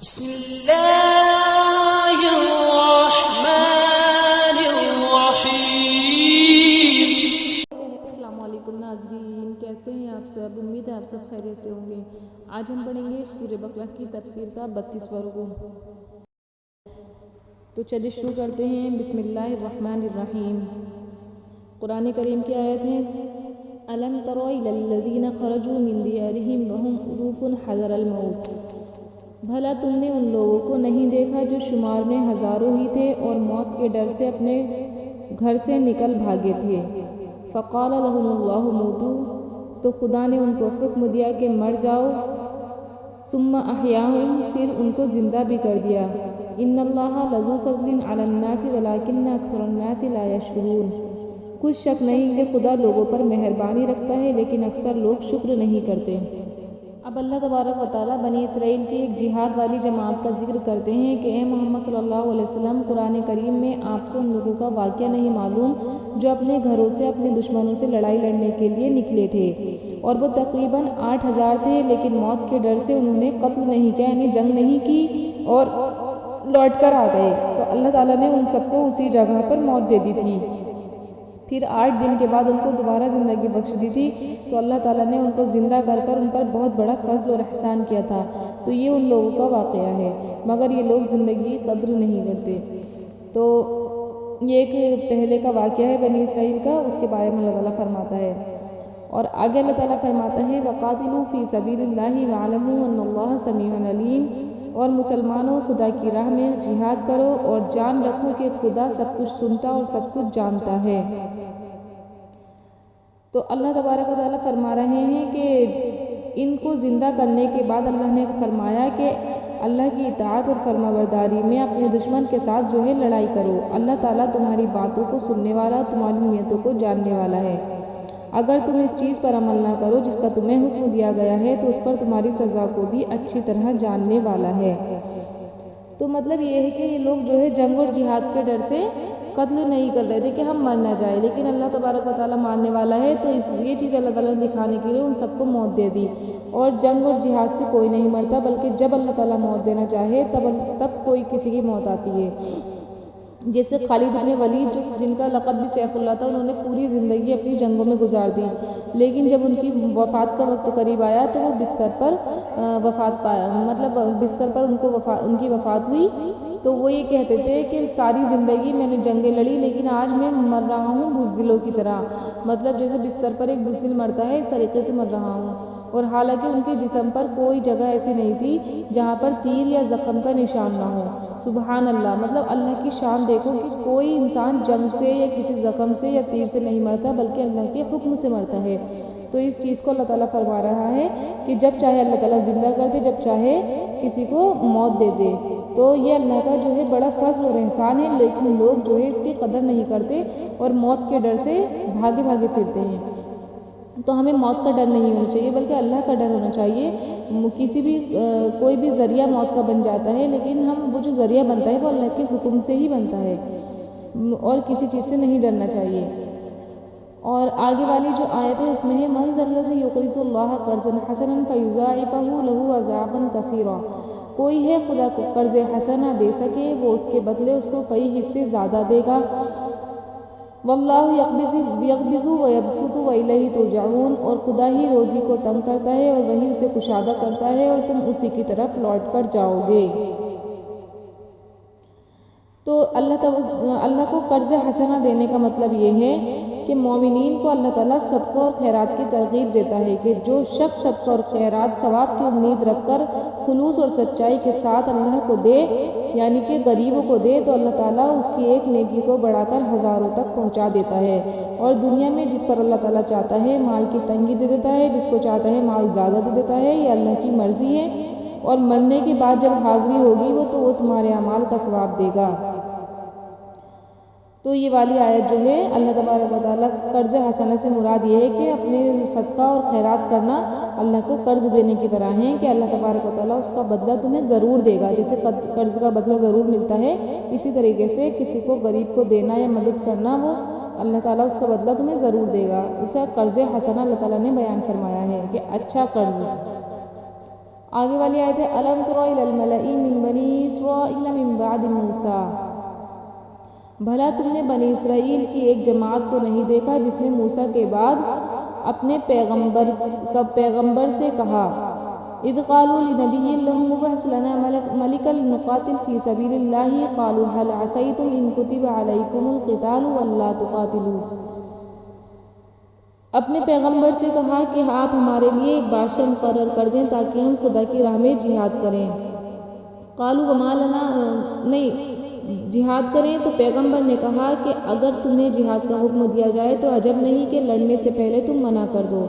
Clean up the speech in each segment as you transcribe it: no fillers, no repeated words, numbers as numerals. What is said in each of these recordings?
بسم اللہ الرحمن الرحیم۔ السلام علیکم ناظرین، کیسے ہیں آپ سب؟ امید ہے آپ سب خیریت سے ہوں گے۔ آج ہم پڑھیں گے سورہ بقرہ کی تفسیر کا 32واں رکوع۔ تو چلیے شروع کرتے ہیں۔ بسم اللہ الرحمن الرحیم۔ قرآن کریم کی آیت ہے أَلَمْ تَرَ إِلَى الَّذِينَ خَرَجُوا مِنْ دِيَارِهِمْ وَهُمْ أُلُوفٌ حَذَرَ الْمَوْتِ۔ بھلا تم نے ان لوگوں کو نہیں دیکھا جو شمار میں ہزاروں ہی تھے اور موت کے ڈر سے اپنے گھر سے نکل بھاگے تھے۔ فَقَالَ لَهُمُ اللَّهُ مُوتُوا، تو خدا نے ان کو حکم دیا کہ مر جاؤ۔ ثُمَّ أَحْيَاهُمْ، پھر ان کو زندہ بھی کر دیا۔ إِنَّ اللَّهَ لَذُو فَضْلٍ عَلَى النَّاسِ وَلَٰكِنَّ أَكْثَرَ النَّاسِ لَا يَشْكُرُونَ۔ کچھ شک نہیں کہ خدا لوگوں پر مہربانی رکھتا ہے، لیکن اکثر لوگ شکر نہیں کرتے۔ اب اللہ تبارک و تعالیٰ بنی اسرائیل کی ایک جہاد والی جماعت کا ذکر کرتے ہیں کہ اے محمد صلی اللہ علیہ وسلم، قرآن کریم میں آپ کو ان لوگوں کا واقعہ نہیں معلوم جو اپنے گھروں سے اپنے دشمنوں سے لڑائی لڑنے کے لیے نکلے تھے، اور وہ تقریباً 8000 تھے، لیکن موت کے ڈر سے انہوں نے قتل نہیں کیا، یعنی جنگ نہیں کی اور لوٹ کر آ گئے، تو اللہ تعالیٰ نے ان سب کو اسی جگہ پر موت دے دی تھی۔ پھر 8 دن کے بعد ان کو دوبارہ زندگی بخش دی تھی، تو اللہ تعالیٰ نے ان کو زندہ کر ان پر بہت بڑا فضل اور احسان کیا تھا۔ تو یہ ان لوگوں کا واقعہ ہے، مگر یہ لوگ زندگی کی قدر نہیں کرتے۔ تو یہ ایک پہلے کا واقعہ ہے بنی اسرائیل کا، اس کے بارے میں اللہ تعالیٰ فرماتا ہے۔ اور آگے اللہ تعالیٰ فرماتا ہے وَقَاتِلُوا فِي سَبِيلِ اللَّهِ وَاعْلَمُوا أَنَّ اللَّهَ سَمِيعٌ عَلِيمٌ، اور مسلمانوں خدا کی راہ میں جہاد کرو اور جان رکھو کہ خدا سب کچھ سنتا اور سب کچھ جانتا ہے۔ تو اللہ تبارک و تعالیٰ فرما رہے ہیں کہ ان کو زندہ کرنے کے بعد اللہ نے فرمایا کہ اللہ کی اطاعت اور فرما برداری میں اپنے دشمن کے ساتھ جو ہے لڑائی کرو۔ اللہ تعالیٰ تمہاری باتوں کو سننے والا، تمہاری نیتوں کو جاننے والا ہے۔ اگر تم اس چیز پر عمل نہ کرو جس کا تمہیں حکم دیا گیا ہے، تو اس پر تمہاری سزا کو بھی اچھی طرح جاننے والا ہے۔ تو مطلب یہ ہے کہ یہ لوگ جو ہے جنگ اور جہاد کے ڈر سے قتل نہیں کر رہے تھے کہ ہم مر نہ جائیں، لیکن اللہ تبارک و تعالیٰ مارنے والا ہے، تو اس یہ چیز اللہ تعالیٰ نے دکھانے کے لیے ان سب کو موت دے دی۔ اور جنگ اور جہاد سے کوئی نہیں مرتا، بلکہ جب اللہ تعالیٰ موت دینا چاہے تب کوئی کسی کی موت آتی ہے۔ جیسے خالد بن ولید جن کا لقب بھی سیف اللہ تھا، انہوں نے پوری زندگی اپنی جنگوں میں گزار دی، لیکن جب ان کی وفات کا وقت قریب آیا تو وہ بستر پر وفات پایا، مطلب بستر پر ان کی وفات ہوئی۔ تو وہ یہ کہتے تھے کہ ساری زندگی میں نے جنگیں لڑی، لیکن آج میں مر رہا ہوں بزدلوں کی طرح، مطلب جیسے بستر پر ایک بزدل مرتا ہے اس طریقے سے مر رہا ہوں۔ اور حالانکہ ان کے جسم پر کوئی جگہ ایسی نہیں تھی جہاں پر تیر یا زخم کا نشان نہ ہو۔ سبحان اللہ، مطلب اللہ کی شان دیکھو کہ کوئی انسان جنگ سے یا کسی زخم سے یا تیر سے نہیں مرتا، بلکہ اللہ کے حکم سے مرتا ہے۔ تو اس چیز کو اللہ تعالیٰ فرما رہا ہے کہ جب چاہے اللہ تعالیٰ زندہ کر دے، جب چاہے کسی کو موت دے دے۔ تو یہ اللہ کا جو ہے بڑا فضل اور احسان ہے، لیکن لوگ جو ہے اس کی قدر نہیں کرتے اور موت کے ڈر سے بھاگے بھاگے پھرتے ہیں۔ تو ہمیں موت کا ڈر نہیں ہونا چاہیے، بلکہ اللہ کا ڈر ہونا چاہیے۔ کسی بھی کوئی بھی ذریعہ موت کا بن جاتا ہے، لیکن وہ جو ذریعہ بنتا ہے وہ اللہ کے حکم سے ہی بنتا ہے، اور کسی چیز سے نہیں ڈرنا چاہیے۔ اور آگے والی جو آیت ہے اس میں ہے مَنْ ذَا الَّذِي يُقْرِضُ اللَّهَ قَرْضًا حَسَنًا فَيُضَاعِفَهُ لَهُ أَضْعَافًا كَثِيرًا۔ کوئی ہے خدا کو قرض حسنہ دے سکے، وہ اس کے بدلے اس کو کئی حصے زیادہ دے گا۔ وَاللَّهُ يَقْبِضُ وَيَبْسُطُ وَإِلَيْهِ تُرْجَعُونَ، اور خدا ہی روزی کو تنگ کرتا ہے اور وہی اسے کشادہ کرتا ہے، اور تم اسی کی طرف لوٹ کر جاؤ گے۔ تو اللہ کو قرض حسنہ دینے کا مطلب یہ ہے کہ مومنین کو اللہ تعالیٰ صدقہ اور خیرات کی ترغیب دیتا ہے کہ جو شخص صدقہ اور خیرات ثواب کی امید رکھ کر خلوص اور سچائی کے ساتھ اللہ کو دے، یعنی کہ غریبوں کو دے، تو اللہ تعالیٰ اس کی ایک نیکی کو بڑھا کر ہزاروں تک پہنچا دیتا ہے۔ اور دنیا میں جس پر اللہ تعالیٰ چاہتا ہے مال کی تنگی دے دیتا ہے، جس کو چاہتا ہے مال زیادہ دے دیتا ہے، یہ اللہ کی مرضی ہے۔ اور مرنے کے بعد جب حاضری ہوگی تو وہ تمہارے اعمال کا ثواب دے گا۔ تو یہ والی آیت جو ہے اللہ تبارک و تعالیٰ قرض حسنہ سے مراد یہ ہے کہ اپنے صدقہ اور خیرات کرنا اللہ کو قرض دینے کی طرح ہے کہ اللہ تبارک و تعالیٰ اس کا بدلہ تمہیں ضرور دے گا۔ جیسے قرض کا بدلہ ضرور ملتا ہے، اسی طریقے سے کسی کو غریب کو دینا یا مدد کرنا، وہ اللہ تعالیٰ اس کا بدلہ تمہیں ضرور دے گا۔ اسے قرض حسنہ اللہ تعالیٰ نے بیان فرمایا ہے کہ اچھا قرض۔ آگے والی آیت ہے أَلَمْ تَرَ إِلَى الْمَلَإِ مِنْ بعد موسیٰ، بھلا تم نے بنی اسرائیل کی ایک جماعت کو نہیں دیکھا جس نے موسیٰ کے بعد اپنے پیغمبر سے کہا، اذ قالوا لنبی لہم ابعث لنا ملکا نقاتل فی سبیل اللہ قالوا هل عصیتم ان کتب علیکم القتال الا تقاتلوا، اپنے پیغمبر سے کہا کہ آپ ہمارے لیے ایک بادشاہ مقرر کر دیں تاکہ ہم خدا کی راہ میں جہاد کریں۔ قالوا وما لنا، نہیں جہاد کریں، تو پیغمبر نے کہا کہ اگر تمہیں جہاد کا حکم دیا جائے تو عجب نہیں کہ لڑنے سے پہلے تم منع کر دو۔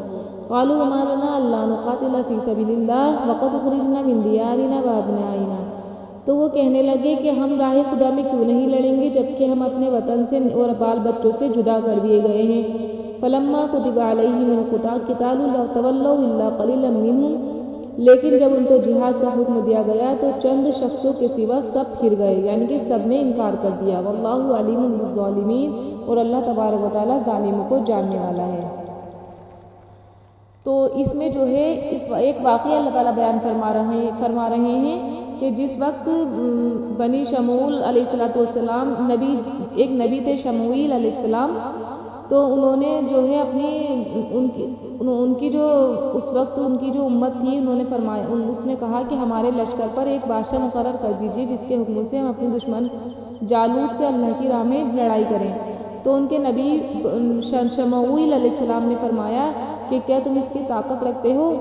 قالوا وما لنا الا نقاتل فی سبیل اللہ وقد اخرجنا من دیارنا وابنائنا، تو وہ کہنے لگے کہ ہم راہ خدا میں کیوں نہیں لڑیں گے جبکہ ہم اپنے وطن سے اور بال بچوں سے جدا کر دیے گئے ہیں۔ فلما كتب علیہم القتال تولوا الا قلیلا منهم، لیکن جب ان کو جہاد کا حکم دیا گیا تو چند شخصوں کے سوا سب پھر گئے، یعنی کہ سب نے انکار کر دیا۔ واللہ علیم بالظالمین، اور اللہ تبارک و تعالیٰ ظالموں کو جاننے والا ہے۔ تو اس میں جو ہے ایک واقعہ اللہ تعالیٰ بیان فرما رہے ہیں کہ جس وقت بنی شموئیل علیہ السلام ایک نبی تھے شموئیل علیہ السلام، تو انہوں نے جو ہے ان کی جو اس وقت ان کی جو امت تھی، انہوں نے فرمایا، اس نے کہا کہ ہمارے لشکر پر ایک بادشاہ مقرر کر دیجیے جس کے حکم سے ہم اپنے دشمن جالوت سے اللہ کی راہ میں لڑائی کریں۔ تو ان کے نبی شموئیل علیہ السلام نے فرمایا کہ کیا تم اس کی طاقت رکھتے ہو،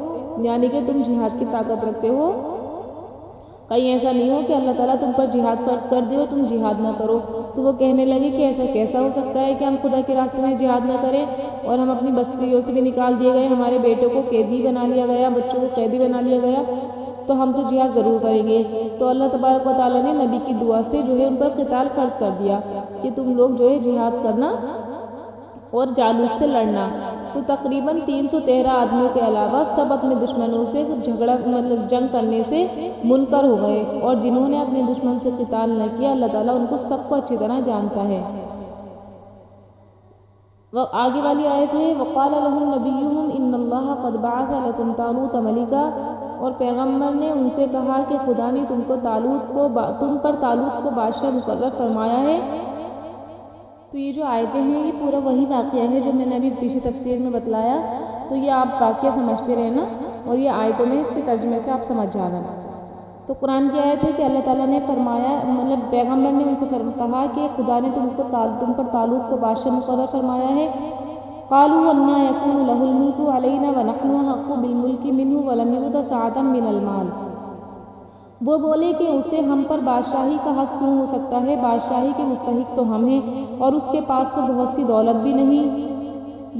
یعنی کہ تم جہاد کی طاقت رکھتے ہو؟ کہیں ایسا نہیں ہو کہ اللہ تعالیٰ تم پر جہاد فرض کر دے اور تم جہاد نہ کرو۔ تو وہ کہنے لگے کہ ایسا کیسا ہو سکتا ہے کہ ہم خدا کے راستے میں جہاد نہ کریں، اور ہم اپنی بستیوں سے بھی نکال دیے گئے، ہمارے بیٹوں کو قیدی بنا لیا گیا، بچوں کو قیدی بنا لیا گیا، تو ہم تو جہاد ضرور کریں گے۔ تو اللہ تبارک و تعالیٰ نے نبی کی دعا سے جو ہے ان پر قتال فرض کر دیا کہ تم لوگ جو ہے جہاد کرنا اور جالوت سے لڑنا۔ تو تقریباً 313 آدمیوں کے علاوہ سب اپنے دشمنوں سے جنگ کرنے سے منکر ہو گئے، اور جنہوں نے اپنے دشمن سے قتال نہ کیا اللہ تعالیٰ ان کو سب کو اچھی طرح جانتا ہے۔ آگے والی آیت ہے وقال لهم نبيهم ان اللہ قد بعث لكم طالوت ملکا، اور پیغمبر نے ان سے کہا کہ خدا نے تم پر طالوت کو بادشاہ مقرر فرمایا ہے۔ تو یہ جو آیتیں ہیں یہ پورا وہی واقعہ ہے جو میں نے ابھی پیچھے تفسیر میں بتلایا، تو یہ آپ واقعہ سمجھتے رہنا اور یہ آیتوں میں اس کے ترجمے سے آپ سمجھ جانا۔ تو قرآن کی آیت ہے کہ اللہ تعالیٰ نے فرمایا، پیغمبر نے ان سے کہا کہ خدا نے تم پر طالوت کو بادشاہ مقرر فرمایا ہے۔ قالوا انا یکون له الملک علینا ونحن احق بالملک منہ ولم یؤت سعۃ من المال، وہ بولے کہ اسے ہم پر بادشاہی کا حق کیوں ہو سکتا ہے، بادشاہی کے مستحق تو ہم ہیں اور اس کے پاس تو بہت سی دولت بھی نہیں۔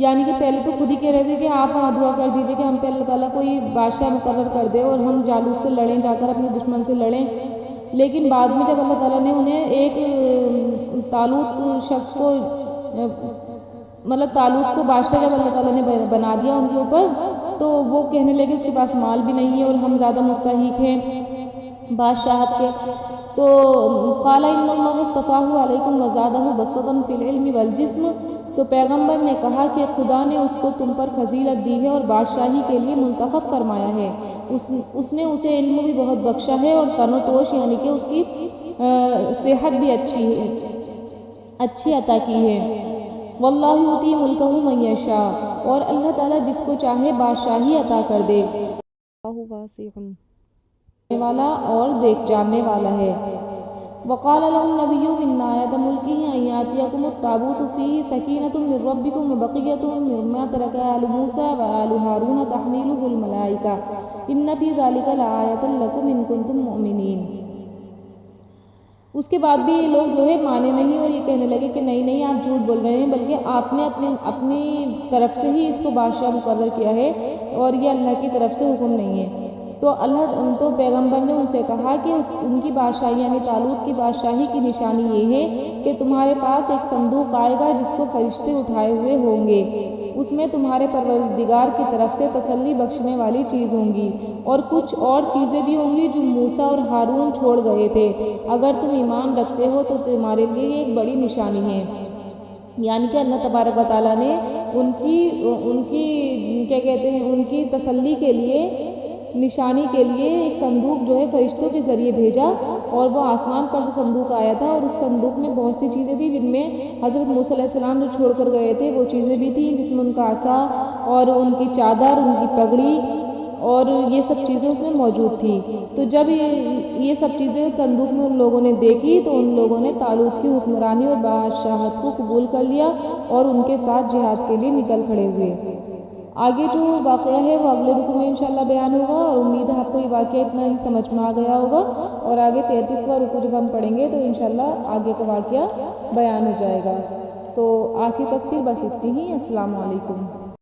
یعنی کہ پہلے تو خود ہی کہہ رہے تھے کہ آپ دعا کر دیجئے کہ ہم پہ اللہ تعالیٰ کوئی بادشاہ مقرر کر دے اور ہم جالوت سے لڑیں، جا کر اپنے دشمن سے لڑیں۔ لیکن بعد میں جب اللہ تعالیٰ نے انہیں ایک طالوت شخص کو طالوت کو بادشاہ جب اللہ تعالیٰ نے بنا دیا ان کے اوپر، تو وہ کہنے لگے اس کے پاس مال بھی نہیں ہے اور ہم زیادہ مستحق ہیں بادشاہت کے۔ تو قال ان اللہ اصطفاہ علیکم وزادہ بسطۃ فی العلم والجسم، تو پیغمبر نے کہا کہ خدا نے اس کو تم پر فضیلت دی ہے اور بادشاہی کے لیے منتخب فرمایا ہے، اس نے اسے علم بھی بہت بخشا ہے اور تن و توش یعنی کہ اس کی صحت بھی اچھی عطا کی ہے۔ واللہ یؤتی ملکہ من یشاء، اور اللہ تعالیٰ جس کو چاہے بادشاہی عطا کر دے، اللہ واسع والا اور جاننے والا ہے۔ وقال لهم نبيهم ان آیۃ ملکہ ان یأتیکم التابوت فیہ سکینۃ من ربکم وبقیۃ مما ترک آل موسیٰ وآل ہارون تحملہ الملائکہ ان فی ذلک لآیۃ لکم ان کنتم مؤمنین۔ اس کے بعد بھی یہ لوگ جو ہے مانے نہیں اور یہ کہنے لگے کہ نہیں آپ جھوٹ بول رہے ہیں، بلکہ آپ نے اپنی طرف سے ہی اس کو بادشاہ مقرر کیا ہے اور یہ اللہ کی طرف سے حکم نہیں ہے۔ تو پیغمبر نے ان سے کہا کہ ان کی بادشاہی یعنی طالوت کی بادشاہی کی نشانی یہ ہے کہ تمہارے پاس ایک صندوق آئے گا جس کو فرشتے اٹھائے ہوئے ہوں گے، اس میں تمہارے پروردگار کی طرف سے تسلی بخشنے والی چیز ہوں گی اور کچھ اور چیزیں بھی ہوں گی جو موسیٰ اور ہارون چھوڑ گئے تھے، اگر تم ایمان رکھتے ہو تو تمہارے لیے یہ ایک بڑی نشانی ہے۔ یعنی کہ اللہ تبارک و تعالیٰ نے ان کی تسلی کے لیے نشانی کے لیے ایک صندوق جو ہے فرشتوں کے ذریعے بھیجا، اور وہ آسمان پر سے صندوق آیا تھا، اور اس صندوق میں بہت سی چیزیں تھیں جن میں حضرت موسیٰ علیہ السلام جو چھوڑ کر گئے تھے وہ چیزیں بھی تھیں، جس میں ان کا عصا اور ان کی چادر، ان کی پگڑی اور یہ سب چیزیں اس میں موجود تھی۔ تو جب یہ سب چیزیں صندوق میں ان لوگوں نے دیکھی تو ان لوگوں نے طالوت کی حکمرانی اور بادشاہت کو قبول کر لیا اور ان کے ساتھ جہاد کے لیے نکل کھڑے ہوئے۔ آگے جو واقعہ ہے وہ اگلے رکوع میں انشاءاللہ بیان ہوگا، اور امید ہے آپ کو یہ واقعہ اتنا ہی سمجھ میں آ گیا ہوگا، اور آگے 33واں رکوع جب ہم پڑھیں گے تو انشاءاللہ آگے کا واقعہ بیان ہو جائے گا۔ تو آج کی تفسیر بس اتنی ہی۔ السلام علیکم۔